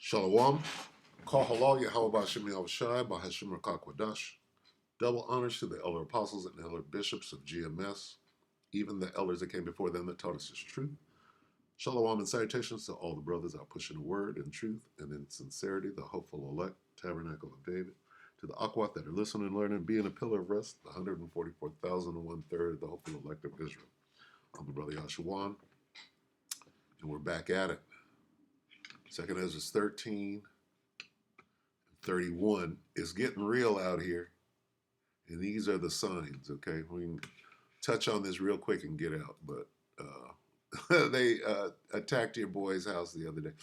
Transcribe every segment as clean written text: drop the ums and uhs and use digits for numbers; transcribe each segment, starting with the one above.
Shalom. Call halal Yahweh Bashim Yahushai Bahashim Rakakwadash. Double honors to the elder apostles and elder bishops of GMS, even the elders that came before them that taught us his truth. Shalom and salutations to all the brothers out pushing the word in truth and in sincerity, the hopeful elect, tabernacle of David. To the Akwat that are listening and learning, being a pillar of rest, the 144,001 third, the hopeful elect of Israel. I'm the brother Yashawan, and we're back at it. 2nd Ezra 13:31. It's getting real out here. And these are the signs, okay? We can touch on this real quick and get out, but they attacked your boy's house the other day.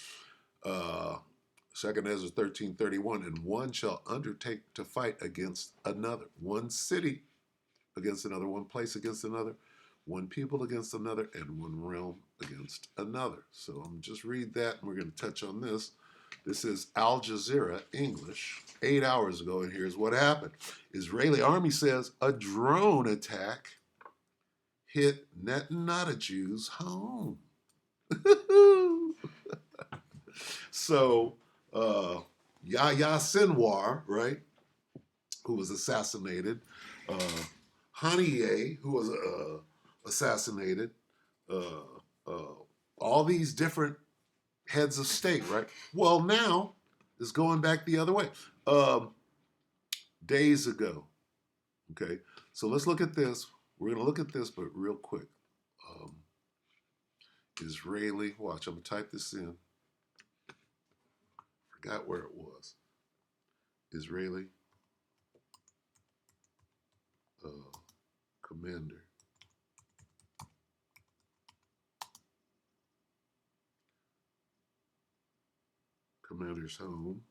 2nd Ezra 13:31, and one shall undertake to fight against another. One city against another, one place against another, one people against another, and one realm against another. So I'm just read that, and we're going to touch on this. This is Al Jazeera English, 8 hours ago, and here's what happened. Israeli army says a drone attack hit net not a Jew's home. So Yahya Sinwar, right, who was assassinated, Haniyeh, who was assassinated, all these different heads of state, right? Well, now it's going back the other way. Days ago, okay? So let's look at this. We're going to look at this, but real quick. Israeli, watch, I'm going to type this in. Forgot where it was. Israeli commander. Commander's home.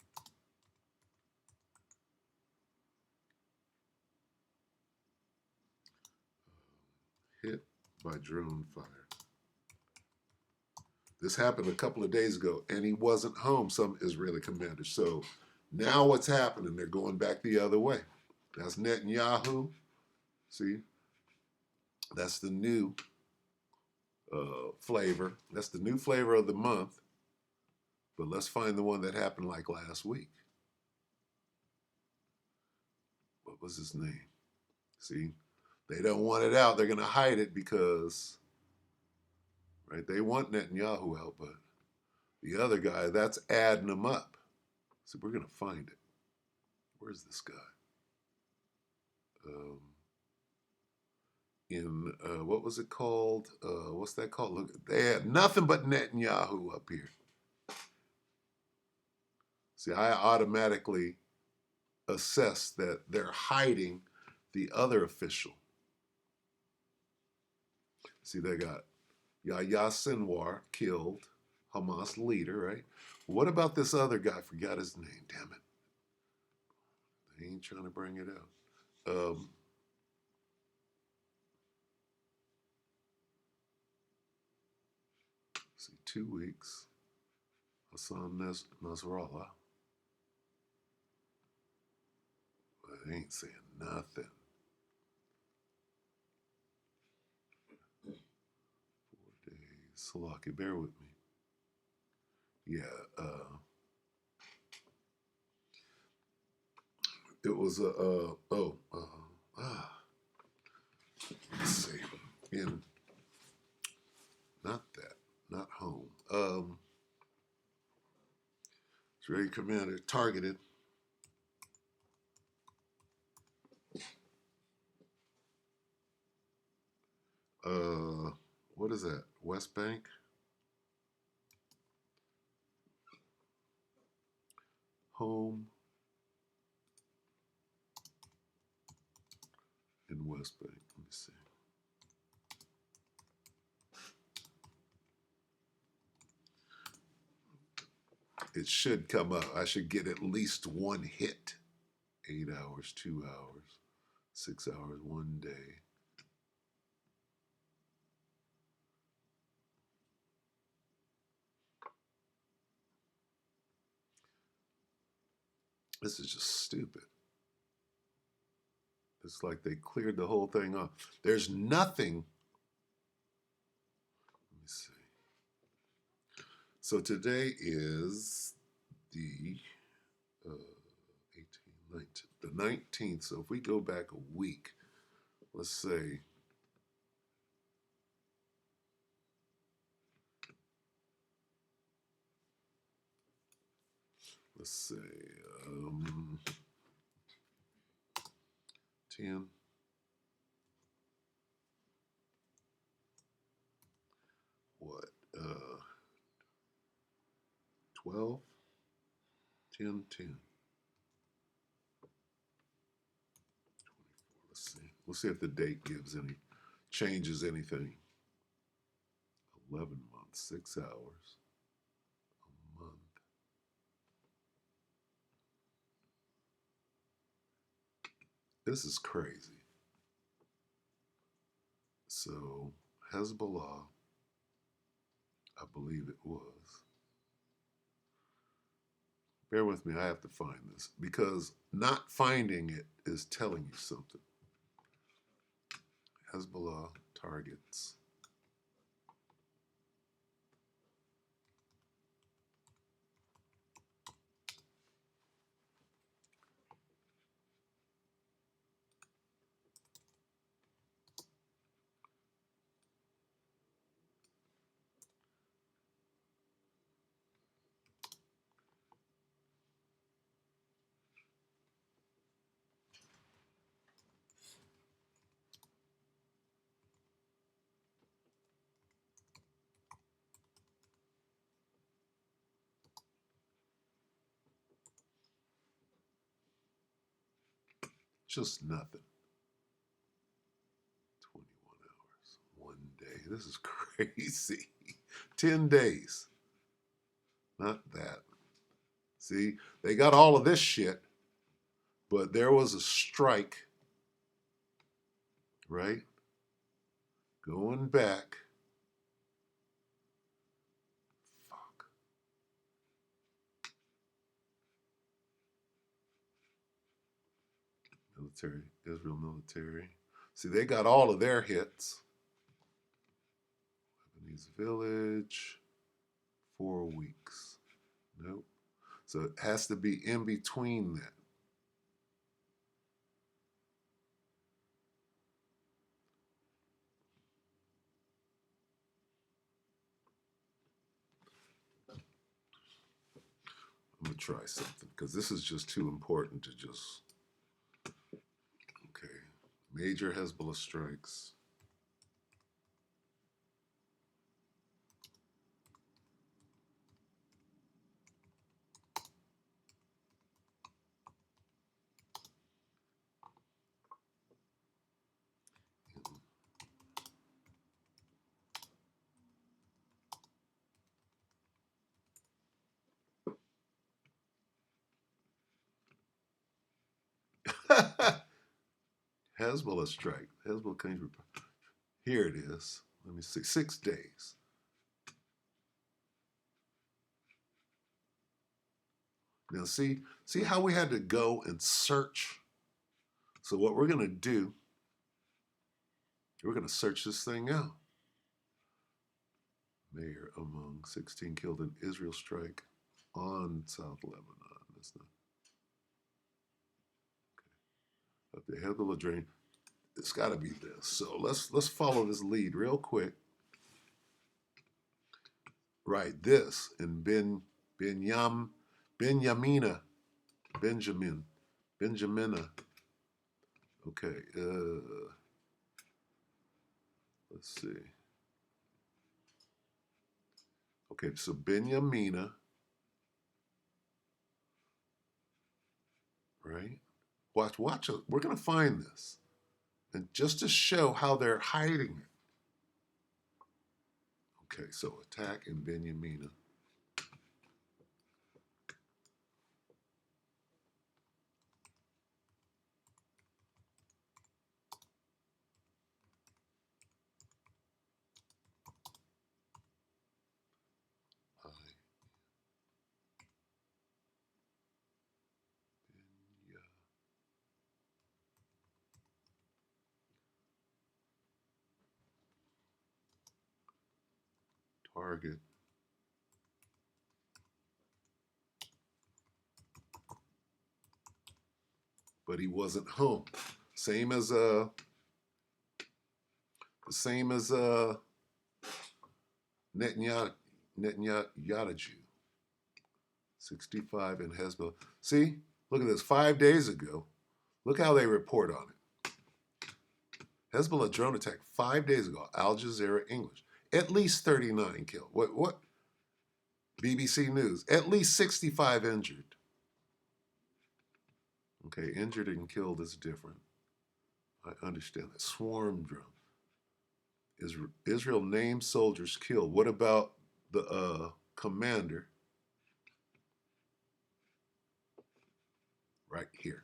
Hit by drone fire. This happened a couple of days ago, and he wasn't home, some Israeli commander. So now what's happening? They're going back the other way. That's Netanyahu. See? That's the new flavor. That's the new flavor of the month. But let's find the one that happened like last week. What was his name? See? They don't want it out. They're going to hide it because, right, they want Netanyahu out, but the other guy, that's adding him up. So we're going to find it. Where's this guy? What was it called? What's that called? Look, they had nothing but Netanyahu up here. See, I automatically assess that they're hiding the other official. See, they got Yahya Sinwar killed, Hamas leader, right? What about this other guy? Forgot his name, damn it. They ain't trying to bring it out. See, 2 weeks. Hassan Nasrallah. But they ain't saying nothing. 4 days. Salaki, bear with me. Yeah, it was let's see, in not that, not home. Israeli commander targeted what is that? West Bank? Home in West Bank. Let me see. It should come up. I should get at least one hit. 8 hours, 2 hours, 6 hours, 1 day. This is just stupid. It's like they cleared the whole thing off. There's nothing. Let me see. So today is the 18, 19, the 19th. So if we go back a week, let's say let's say 10, what, 12, 10, 10. Let's see. We'll see if the date gives any, changes anything. 11 months, 6 hours, a month. This is crazy. So Hezbollah, I believe it was. Bear with me, I have to find this because not finding it is telling you something. Hezbollah targets. Just nothing. 21 hours, 1 day. This is crazy. 10 days. Not that. See, they got all of this shit, but there was a strike, right? Going back. Fuck. Military, Israel military. See, they got all of their hits. Lebanese village, 4 weeks. Nope. So it has to be in between that. I'm going to try something because this is just too important to just. Okay. Major Hezbollah strikes. Hezbollah strike. Hezbollah country. Here it is. Let me see. 6 days. Now see how we had to go and search. So what we're going to do, we're going to search this thing out. Mayor among 16 killed in Israel strike on South Lebanon. That's not okay. Up the Hezbollah drain. It's got to be this. So let's follow this lead real quick. Right, this and Benjamina, Benjamina. Okay, let's see. Okay, so Benjamina, right? Watch it. We're gonna find this, and just to show how they're hiding it. Okay, so attack in Benjamina. Target. but he wasn't home. Same as Netanyahu, 65 in Hezbollah. See, look at this. 5 days ago, look how they report on it. Hezbollah drone attack 5 days ago. Al Jazeera English. At least 39 killed. What? BBC News. At least 65 injured. Okay, injured and killed is different. I understand that. Swarm drone. Israel named soldiers killed. What about the commander? Right here.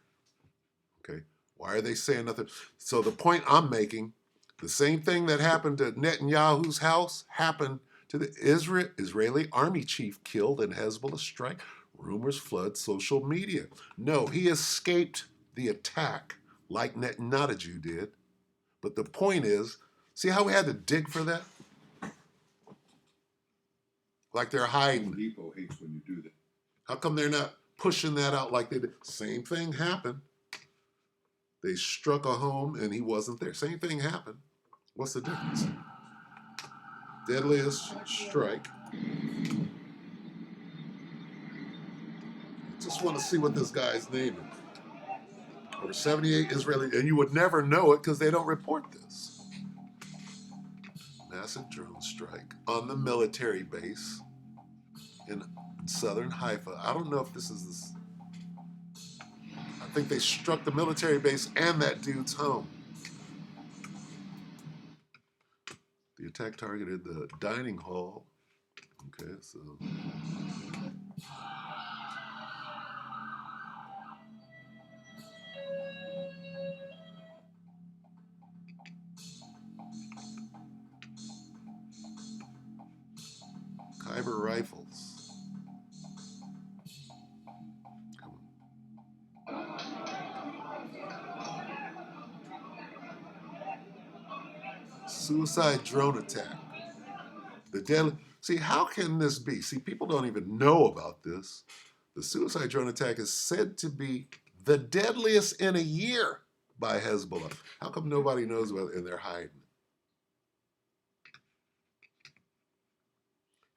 Okay. Why are they saying nothing? So the point I'm making, the same thing that happened to Netanyahu's house happened to the Israeli army chief killed in Hezbollah strike. Rumors flood social media. No, he escaped the attack like Netanyahu did. But the point is, see how we had to dig for that? Like they're hiding. Home Depot hates when you do that. How come they're not pushing that out like they did? Same thing happened. They struck a home and he wasn't there. Same thing happened. What's the difference? Deadliest strike. Just want to see what this guy's name is. Over 78 Israeli, and you would never know it because they don't report this. Massive drone strike on the military base in southern Haifa. I don't know if this is this. I think they struck the military base and that dude's home. The attack targeted the dining hall. Okay, so. Khyber Rifles. Come on. Suicide drone attack. The deadly. See, how can this be? See, people don't even know about this. The suicide drone attack is said to be the deadliest in a year by Hezbollah. How come nobody knows about it and they're hiding it?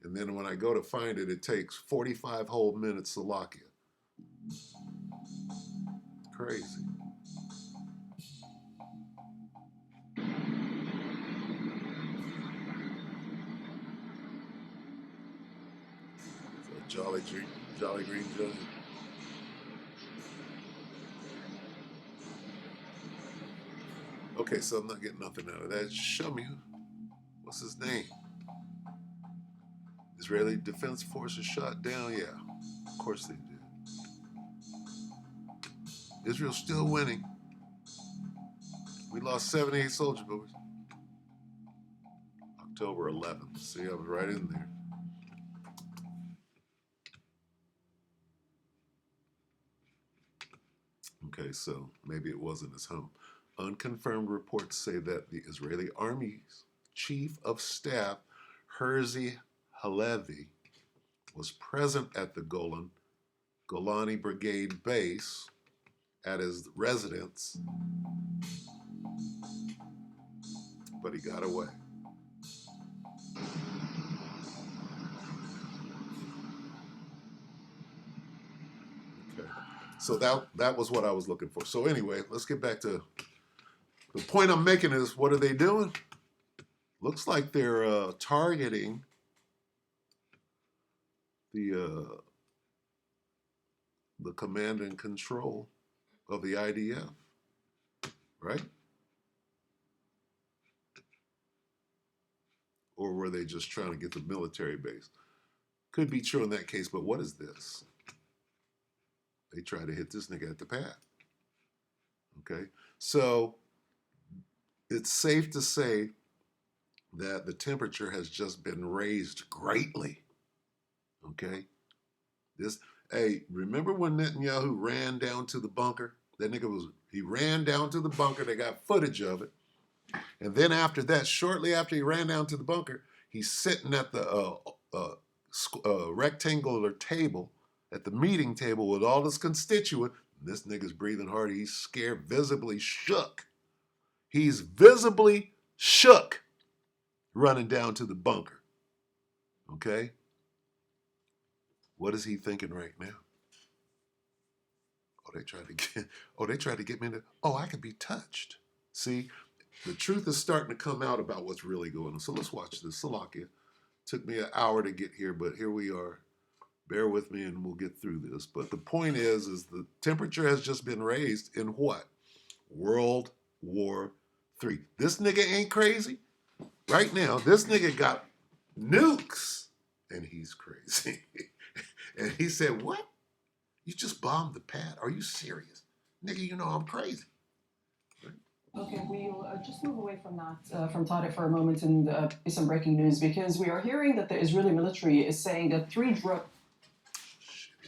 And then when I go to find it, it takes 45 whole minutes to lock it. Crazy. So Jolly Green Johnny. Okay, so I'm not getting nothing out of that. Show me. What's his name? Israeli Defense Forces shot down? Yeah, of course they did. Israel's still winning. We lost 78 soldiers, but October 11th. See, I was right in there. Okay, so maybe it wasn't his home. Unconfirmed reports say that the Israeli Army's Chief of Staff, Herzi Halevi, was present at the Golani Brigade base at his residence, but he got away. Okay, so that was what I was looking for. So anyway, let's get back to the point I'm making is, what are they doing? Looks like they're targeting the command and control of the IDF, right? Or were they just trying to get the military base? Could be true in that case, but what is this? They try to hit this nigga at the pad. Okay, so it's safe to say that the temperature has just been raised greatly. Okay, hey, remember when Netanyahu ran down to the bunker? That nigga he ran down to the bunker. They got footage of it. And then after that, shortly after he ran down to the bunker, he's sitting at the rectangular table, at the meeting table with all his constituents, This nigga's breathing hard. He's scared, visibly shook. He's visibly shook running down to the bunker. Okay? What is he thinking right now? They tried to get me to, I could be touched. See, the truth is starting to come out about what's really going on. So let's watch this. Salakia. Took me an hour to get here, but here we are. Bear with me and we'll get through this. But the point is the temperature has just been raised in what? World War III. This nigga ain't crazy. Right now, this nigga got nukes and he's crazy. And he said, what? You just bombed the pad? Are you serious? Nigga, you know I'm crazy. Okay, we'll just move away from that, from Tariq for a moment and some breaking news, because we are hearing that the Israeli military is saying that 3 drones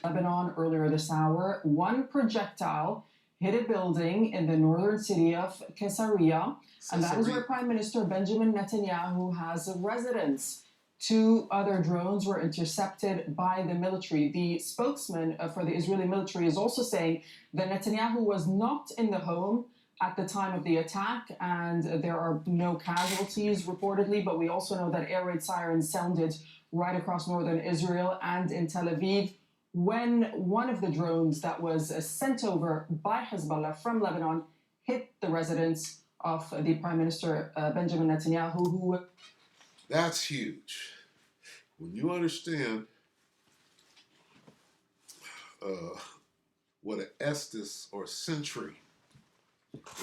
Lebanon earlier this hour. One projectile hit a building in the northern city of Caesarea, and that is where Prime Minister Benjamin Netanyahu has a residence. 2 other drones were intercepted by the military. The spokesman for the Israeli military is also saying that Netanyahu was not in the home at the time of the attack, and there are no casualties reportedly, but we also know that air raid sirens sounded right across northern Israel and in Tel Aviv when one of the drones that was sent over by Hezbollah from Lebanon hit the residence of the Prime Minister Benjamin Netanyahu, who... That's huge. When you understand what an Estes or Sentry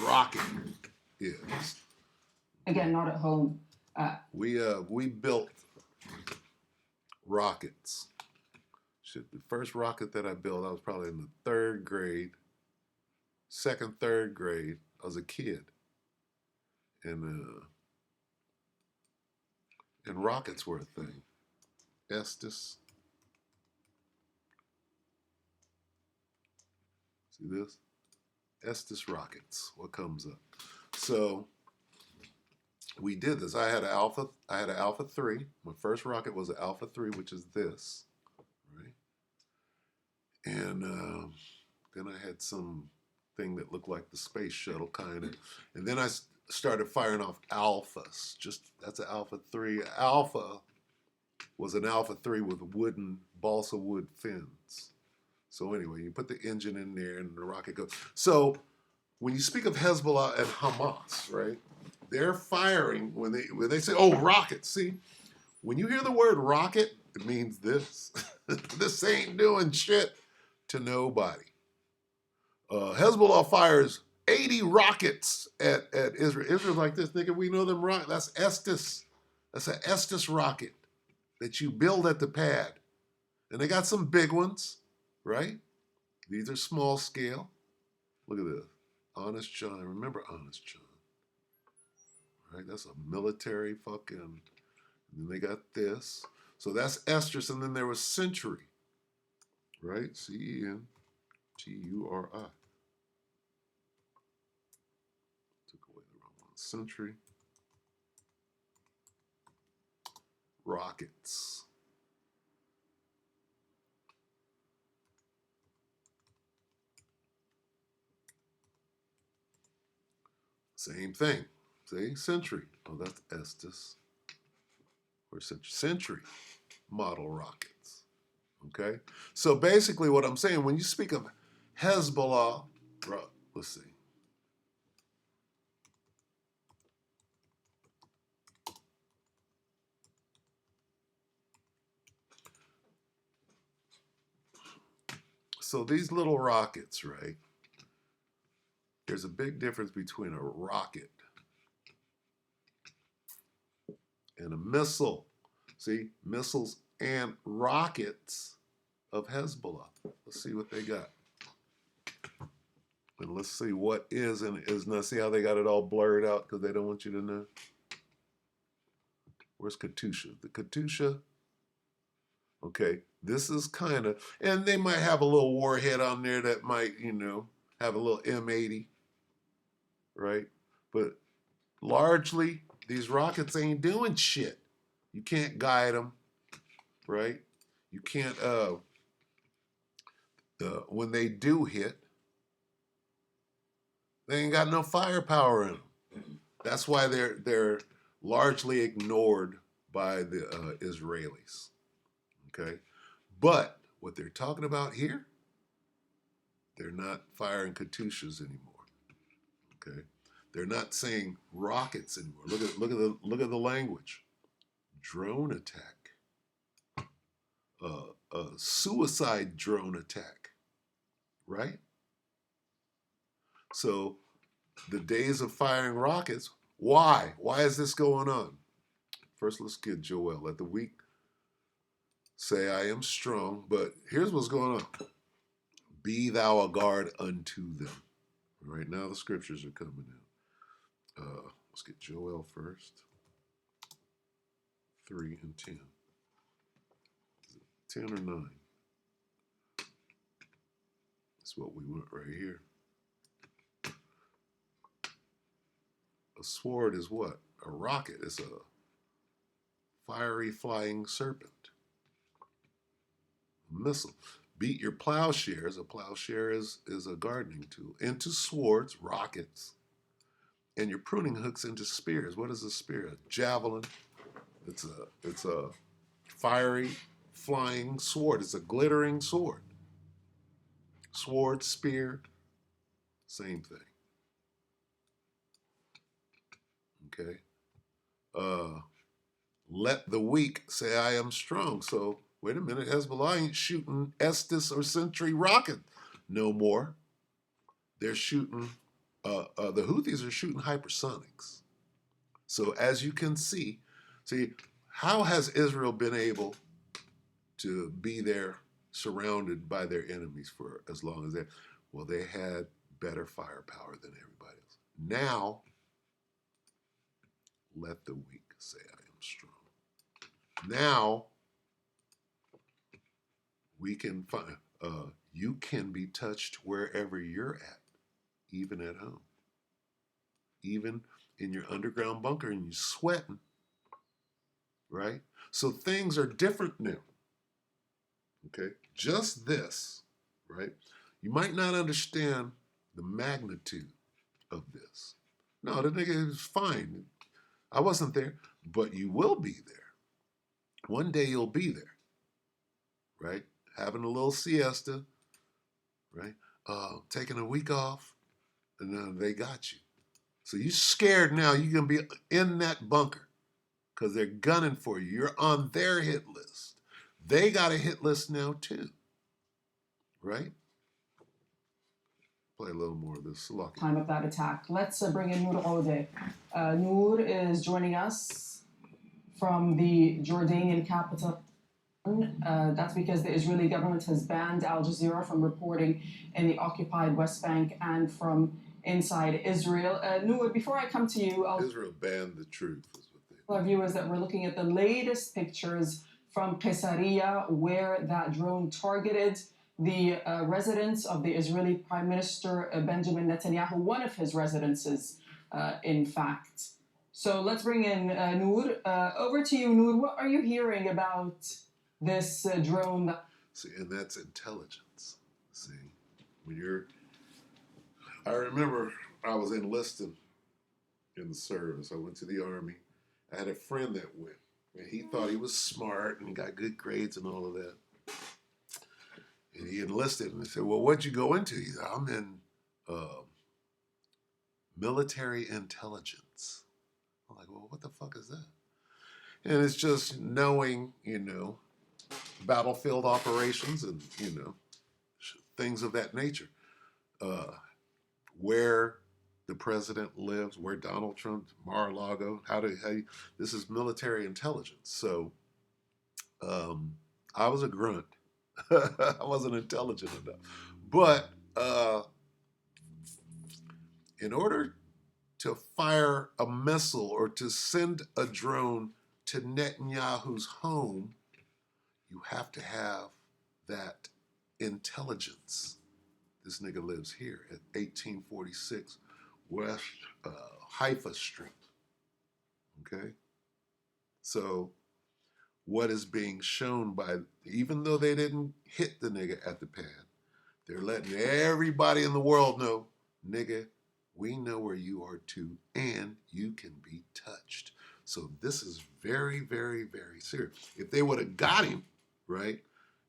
rocket is. Again, not at home. We built rockets. Shit, the first rocket that I built, I was probably in the 3rd grade, 2nd, 3rd grade. I was a kid, and rockets were a thing. Estes. See this? Estes rockets. What comes up? So we did this. I had an Alpha 3. My first rocket was an Alpha 3, which is this, right? And then I had some thing that looked like the space shuttle, kind of. And then I started firing off alphas. That's an Alpha 3. Alpha was an Alpha 3 with wooden balsa wood fins. So anyway, you put the engine in there and the rocket goes. So when you speak of Hezbollah and Hamas, right? They're firing when they say, oh, rockets. See, when you hear the word rocket, it means this. This ain't doing shit to nobody. Hezbollah fires 80 rockets at Israel. Israel's like this, nigga, we know them rockets. That's Estes. That's an Estes rocket that you build at the pad. And they got some big ones, right? These are small scale. Look at this. Honest John. Remember Honest John. Right? That's a military fucking. And then they got this. So that's Estes. And then there was Century. Right? Centuri. Took away the wrong one. Century. Rockets. Same thing. See? Century. Oh, that's Estes. Or Century model rockets. Okay? So basically what I'm saying, when you speak of Hezbollah, let's see. So these little rockets, right? There's a big difference between a rocket and a missile. See, missiles and rockets of Hezbollah. Let's see what they got. And let's see what is and is not. See how they got it all blurred out because they don't want you to know? Where's Katusha? The Katusha. Okay, this is kind of, and they might have a little warhead on there that might, have a little M80, right? But largely, these rockets ain't doing shit. You can't guide them, right? You can't, when they do hit, They ain't got no firepower in them. That's why they're largely ignored by the Israelis. Okay, but what they're talking about here, they're not firing Katyushas anymore. Okay, they're not saying rockets anymore. Look at the language. Drone attack, a suicide drone attack, right? So the days of firing rockets. Why? Why is this going on? First, let's get Joel. Let the weak say, I am strong. But here's what's going on. Be thou a guard unto them. Right now, the scriptures are coming in. Let's get Joel first. 3 and 10. 10 or 9. That's what we want right here. A sword is what? A rocket. It's a fiery flying serpent. A missile. Beat your plowshares. A plowshare is a gardening tool. Into swords, rockets, and your pruning hooks into spears. What is a spear? A javelin. It's a fiery flying sword. It's a glittering sword. Sword, spear, same thing. Okay. Let the weak say I am strong. So wait a minute, Hezbollah ain't shooting Estes or Sentry rocket no more. They're shooting. The Houthis are shooting hypersonics. So as you can see, how has Israel been able to be there surrounded by their enemies for as long as they? Well, they had better firepower than everybody else. Now, let the weak say I am strong. Now, we can find, you can be touched wherever you're at, even at home. Even in your underground bunker and you're sweating, right? So things are different now. Okay, just this, right? You might not understand the magnitude of this. No, the nigga is fine. I wasn't there, but you will be there. One day you'll be there, right? Having a little siesta, right? Taking a week off, and then they got you. So you're scared now. You're gonna be in that bunker because they're gunning for you. You're on their hit list. They got a hit list now too, right? Play a little more of this. Time of that attack. Let's bring in Noor Ode. Noor is joining us from the Jordanian capital. That's because the Israeli government has banned Al Jazeera from reporting in the occupied West Bank and from inside Israel. Noor, before I come to you, Israel banned the truth. Our viewers that we're looking at the latest pictures from Caesarea, where that drone targeted the residence of the Israeli Prime Minister Benjamin Netanyahu, one of his residences, in fact. So let's bring in Noor. Over to you, Noor. What are you hearing about this drone? See, and that's intelligence. See, I remember I was enlisted in the service. I went to the Army. I had a friend that went, and he thought he was smart and got good grades and all of that. And he enlisted, and I said, well, what'd you go into? He said, I'm in military intelligence. I'm like, well, what the fuck is that? And it's just knowing, battlefield operations and, things of that nature. Where the president lives, where Donald Trump, Mar-a-Lago, this is military intelligence. So I was a grunt. I wasn't intelligent enough. But in order to fire a missile or to send a drone to Netanyahu's home, you have to have that intelligence. This nigga lives here at 1846 West Haifa Street. Okay? So what is being shown even though they didn't hit the nigga at the pad, they're letting everybody in the world know, nigga We know where you are too, and you can be touched. So this is very, very, very serious. If they would have got him, right,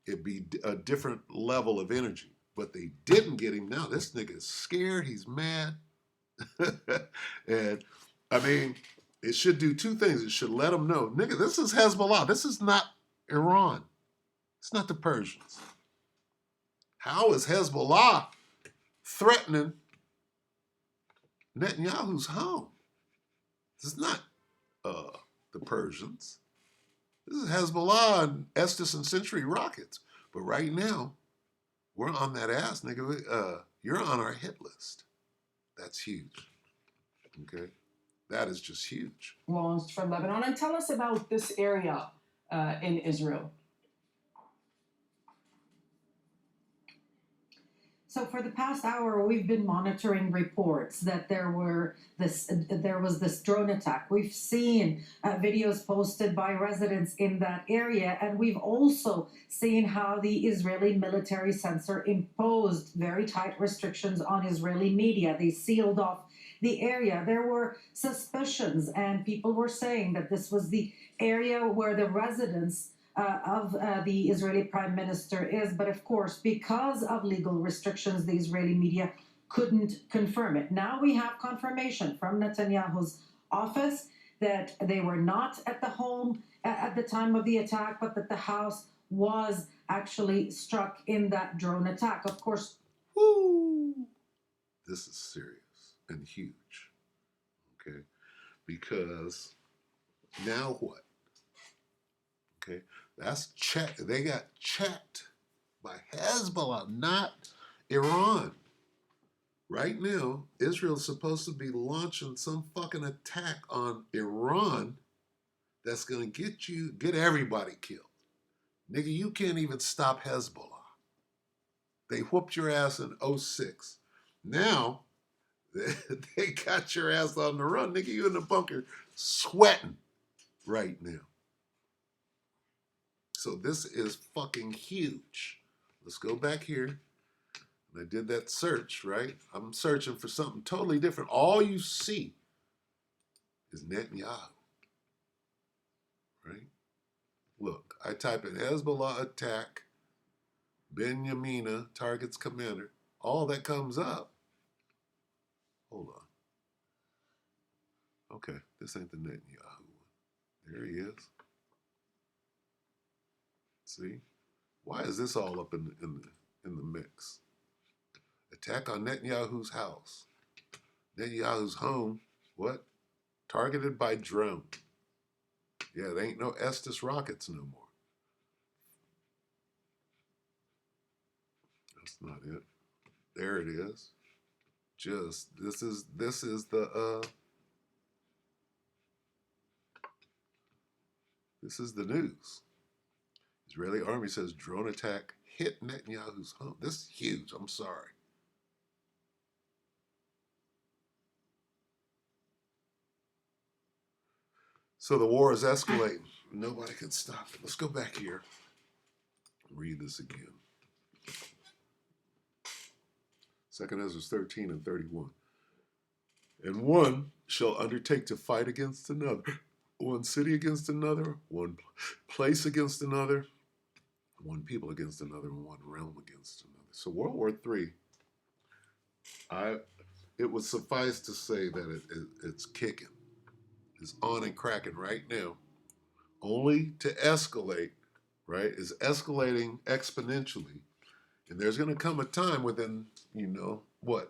it'd be a different level of energy. But they didn't get him. Now this nigga is scared. He's mad. And I mean, it should do two things. It should let them know, nigga, this is Hezbollah. This is not Iran. It's not the Persians. How is Hezbollah threatening Netanyahu's home? This is not the Persians. This is Hezbollah and Estes and Century rockets. But right now, we're on that ass, nigga. You're on our hit list. That's huge. Okay? That is just huge. Launched from Lebanon. And tell us about this area in Israel. So for the past hour, we've been monitoring reports that there was this drone attack. We've seen videos posted by residents in that area, and we've also seen how the Israeli military censor imposed very tight restrictions on Israeli media. They sealed off the area. There were suspicions, and people were saying that this was the area where the residents of the Israeli prime minister is. But of course, because of legal restrictions, the Israeli media couldn't confirm it. Now we have confirmation from Netanyahu's office that they were not at the home at the time of the attack, but that the house was actually struck in that drone attack. Of course, Woo! This is serious and huge. Okay? Because now what? Okay? That's checked. They got checked by Hezbollah, not Iran. Right now, Israel's supposed to be launching some fucking attack on Iran that's going to get everybody killed. Nigga, you can't even stop Hezbollah. They whooped your ass in 06. Now, they got your ass on the run. Nigga, you in the bunker sweating right now. So this is fucking huge. Let's go back here. And I did that search, right? I'm searching for something totally different. All you see is Netanyahu, right? Look, I type in Hezbollah attack, Benyamina, targets commander. All that comes up. Hold on. Okay, this ain't the Netanyahu one. There he is. See? Why is this all up in the mix? Attack on Netanyahu's house. Netanyahu's home, what? Targeted by drone. Yeah, there ain't no Estes rockets no more. That's not it. There it is. Just this is the this is the news. Israeli army says drone attack hit Netanyahu's home. This is huge. I'm sorry. So the war is escalating. Nobody can stop it. Let's go back here and read this again. 2 Ezra 13 and 31. And one shall undertake to fight against another, one city against another, one place against another, one people against another, and one realm against another. So World War III, it would suffice to say that it's kicking. It's on and cracking right now, only to escalate, right? It's escalating exponentially. And there's going to come a time within,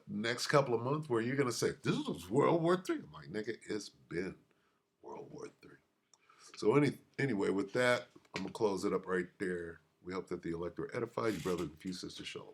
next couple of months where you're going to say, this was World War III. I'm like, nigga, it's been World War III. So anyway, with that, I'm going to close it up right there. We hope that the elector edified you, brother and few sisters. Shalom.